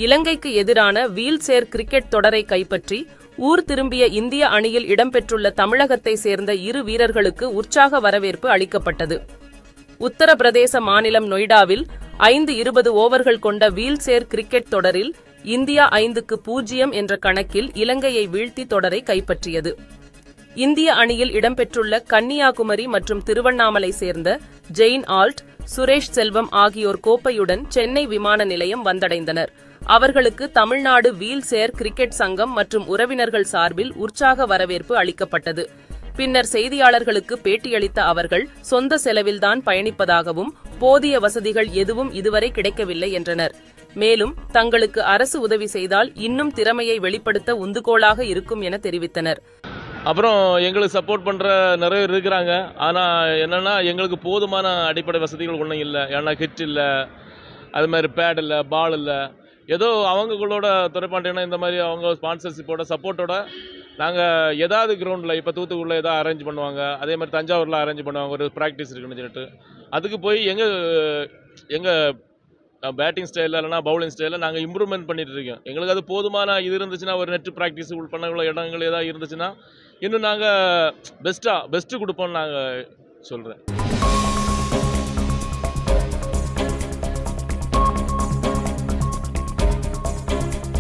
இலங்கைக்கு எதிரான wheelchair cricket தொடரை கைப்பற்றி ஊர் திரும்பிய இந்திய அணியில் இடம்பெற்றுள்ள தமிழகத்தை சேர்ந்த 2 வீரர்களுக்கு உற்சாக வரவேற்பு அளிக்கப்பட்டது. உத்தரப்பிரதேச மாநிலம் நொய்டாவில் 5-20 ஓவர்கள் கொண்ட வீல்சேர் கிரிக்கெட் தொடரில் இந்தியா 5-0 என்ற கணக்கில் இலங்கையை வீழ்த்தி தொடரை கைப்பற்றியது. இந்திய அணியில் இடம்பெற்றுள்ள கன்னியாகுமரி மற்றும் திருவண்ணாமலை சேர்ந்த ஜெயின் ஆல்ட், சுரேஷ் செல்வம் ஆகியோர் கோப்பையுடன் சென்னை விமான நிலையம் வந்தடைந்தனர். அவர்களுக்கு தமிழ்நாடு வீல்சேர் கிரிக்கெட் சங்கம் மற்றும் உறவினர்கள் சார்பில் உற்சாக வரவேற்பு அளிக்கப்பட்டது. பின்னர் செய்தியாளர்களுக்கு பேட்டியளித்த அவர்கள் சொந்த செலவில்தான் பயணிப்பதாகவும் போதிய வசதிகள் எதுவும் இதுவரை கிடைக்கவில்லை என்றனர். மேலும் தங்களுக்கு அரசு உதவி செய்தால் இன்னும் திறமையை வெளிப்படுத்த உந்துகோலாக இருக்கும் என தெரிவித்தனர். அப்புறம் எங்களுக்கு சப்போர்ட் பண்ணுற நிறைய பேர் இருக்கிறாங்க. ஆனால் என்னென்னா எங்களுக்கு போதுமான அடிப்படை வசதிகள் ஒன்றும் இல்லை. ஏன்னா கிட் இல்லை, அது மாதிரி பேட் இல்லை, பால் இல்லை. ஏதோ அவங்களோட துறைப்பாண்டியனா இந்த மாதிரி அவங்க ஸ்பான்சர்ஷிப்போட சப்போர்ட்டோட நாங்கள் ஏதாவது கிரவுண்டில் இப்போ தூத்துக்குடியில் ஏதாவது அரேஞ்ச் பண்ணுவாங்க, அதே மாதிரி தஞ்சாவூரில் அரேஞ்ச் பண்ணுவாங்க ஒரு ப்ராக்டிஸ் இருக்குன்னு சொல்லிட்டு அதுக்கு போய் எங்கள் பேட்டிங் ஸ்டைலில் இல்லைனா பவுலிங் ஸ்டைலில் நாங்கள் இம்ப்ரூவ்மெண்ட் பண்ணிட்டு இருக்கோம். எங்களுக்கு அது போதுமான இது இருந்துச்சுன்னா ஒரு நெட் ப்ராக்டிஸ் பண்ண இடங்கள் ஏதாவது இருந்துச்சுன்னா இன்னும் நாங்கள் பெஸ்ட்டு கொடுப்போம்னு நாங்கள் சொல்கிறேன்.